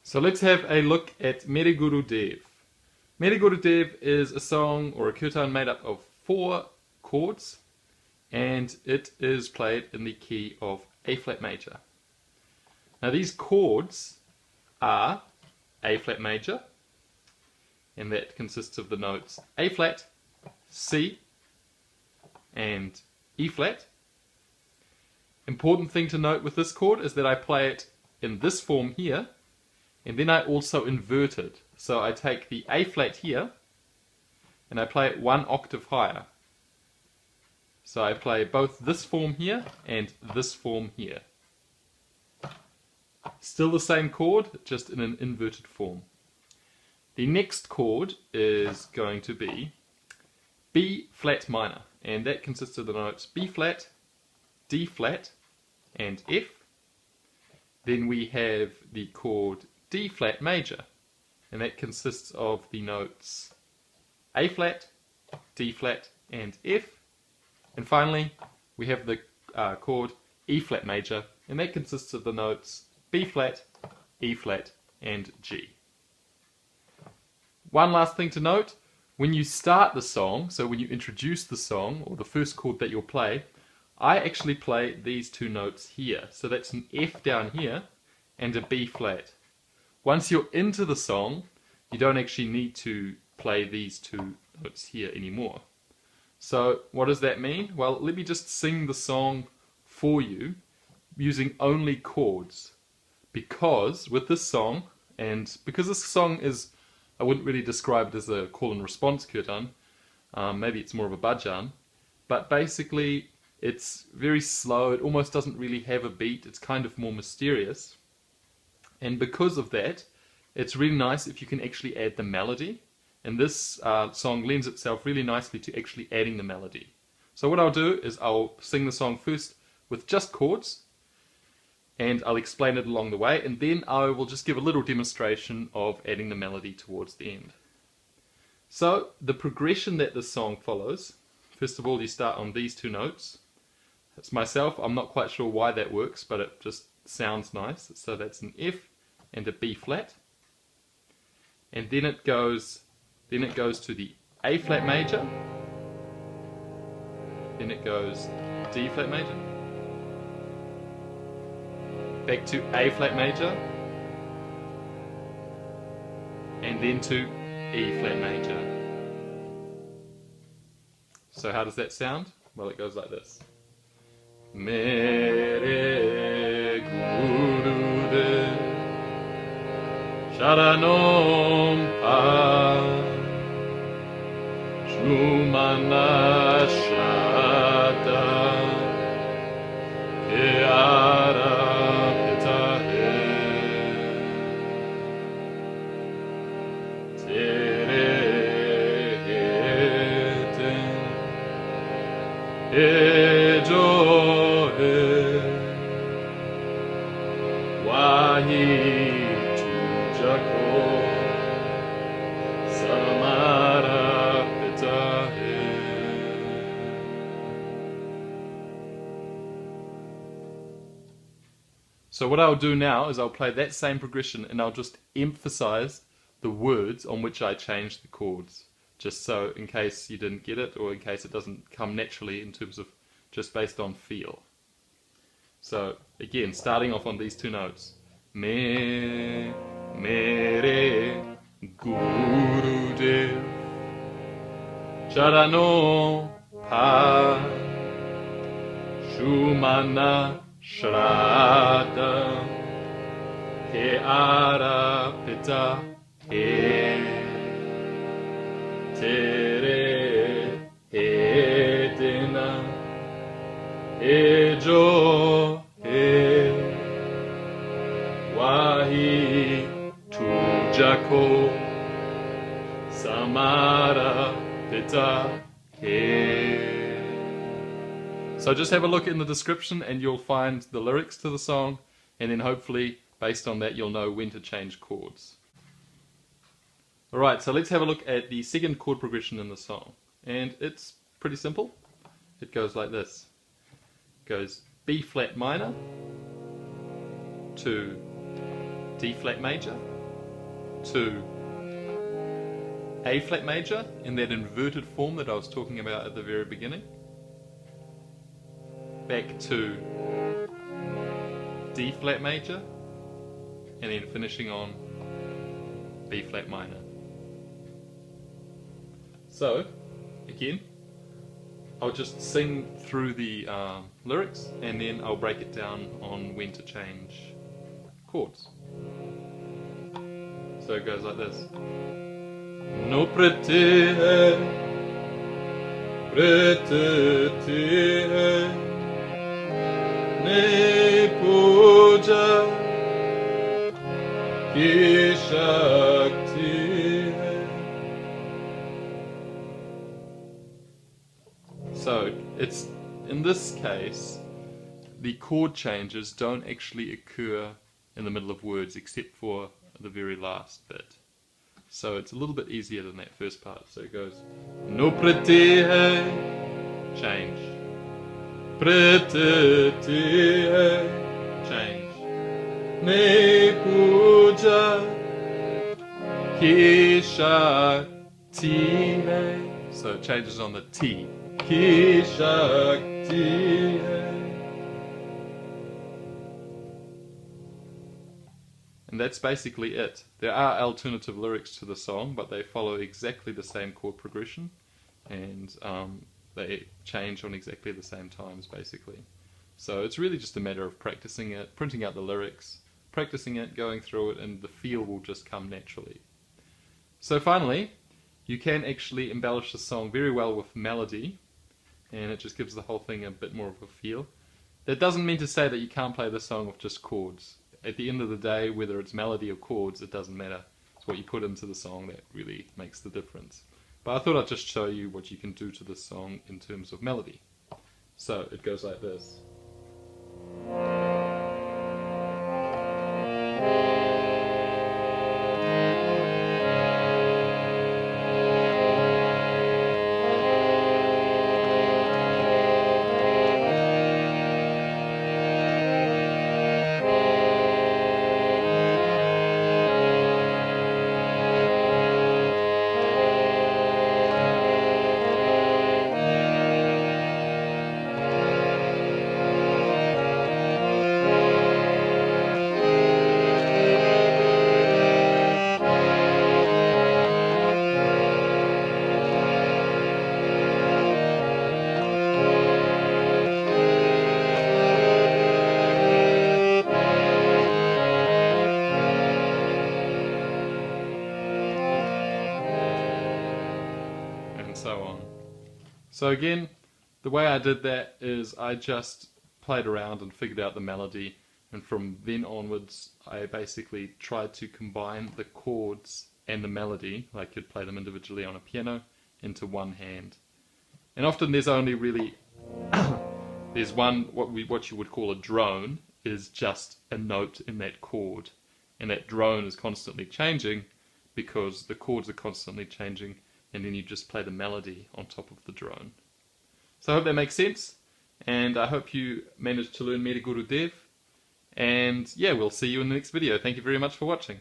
So let's have a look at Mere Guru Dev. Mere Guru Dev is a song or a kirtan made up of 4 chords, and it is played in the key of A flat major. Now these chords are A flat major, and that consists of the notes A flat, C, and E flat. Important thing to note with this chord is that I play it in this form here, and then I also invert it. So I take the A flat here and I play it 1 octave higher. So I play both this form here and this form here. Still the same chord, just in an inverted form. The next chord is going to be B flat minor, and that consists of the notes B flat, D flat, and F. Then we have the chord D flat major, and that consists of the notes A flat, D flat, and F. And finally, we have the chord E flat major, and that consists of the notes B flat, E flat, and G. One last thing to note, when you start the song, so when you introduce the song, or the first chord that you'll play, I actually play these 2 notes here. So that's an F down here and a B flat. Once you're into the song, you don't actually need to play these 2 notes here anymore. So what does that mean? Well, let me just sing the song for you using only chords. Because with this song, and because this song is, I wouldn't really describe it as a call and response kirtan, maybe it's more of a bhajan, but basically it's very slow, it almost doesn't really have a beat, it's kind of more mysterious. And because of that, it's really nice if you can actually add the melody. And this song lends itself really nicely to actually adding the melody. So what I'll do is I'll sing the song first with just chords, and I'll explain it along the way, and then I will just give a little demonstration of adding the melody towards the end. So the progression that this song follows, first of all you start on these 2 notes. It's myself, I'm not quite sure why that works, but it just sounds nice. So that's an F and a B flat. And then it goes to the A flat major. Then it goes D flat major. Back to A flat major. And then to E flat major. So how does that sound? Well, it goes like this. Mere Guru Dev Sharanam Pa Shumana Shraddha Kyara Pitahe Tere Heten Ejo So what I'll do now is I'll play that same progression, and I'll just emphasize the words on which I changed the chords, just so in case you didn't get it, or in case it doesn't come naturally in terms of just based on feel. So again, starting off on these 2 notes. Mere Guru Dev Charano Pa Shumana Shraddha Kyara Pitahe Tere Hedena Ejo Wahi Tujako Samara Pitahe. So just have a look in the description and you'll find the lyrics to the song, and then hopefully based on that you'll know when to change chords. Alright, so let's have a look at the second chord progression in the song, and it's pretty simple. It goes like this. It goes B flat minor to D flat major, to A flat major in that inverted form that I was talking about at the very beginning, back to D flat major, and then finishing on B flat minor. So, again, I'll just sing through the lyrics and then I'll break it down on when to change chords. So it goes like this. No prete hai, ne puja ki shakti hai. So it's, in this case, the chord changes don't actually occur in the middle of words except for the very last bit. So it's a little bit easier than that first part. So it goes no prete hai, change, prete hai, change, ne puja ki shakti hai. So it changes on the T. Ki shakti hai. And that's basically it. There are alternative lyrics to the song, but they follow exactly the same chord progression, and they change on exactly the same times, basically. So it's really just a matter of practicing it, printing out the lyrics, practicing it, going through it, and the feel will just come naturally. So finally, you can actually embellish the song very well with melody, and it just gives the whole thing a bit more of a feel. That doesn't mean to say that you can't play the song with just chords. At the end of the day, whether it's melody or chords, it doesn't matter. It's what you put into the song that really makes the difference. But I thought I'd just show you what you can do to the song in terms of melody. So it goes like this. So on. So again, the way I did that is I just played around and figured out the melody, and from then onwards I basically tried to combine the chords and the melody, like you'd play them individually on a piano, into one hand. And often there's only really there's one, what you would call a drone, is just a note in that chord, and that drone is constantly changing because the chords are constantly changing, and then you just play the melody on top of the drone. So I hope that makes sense, and I hope you managed to learn Meta Guru Dev, and yeah, we'll see you in the next video. Thank you very much for watching.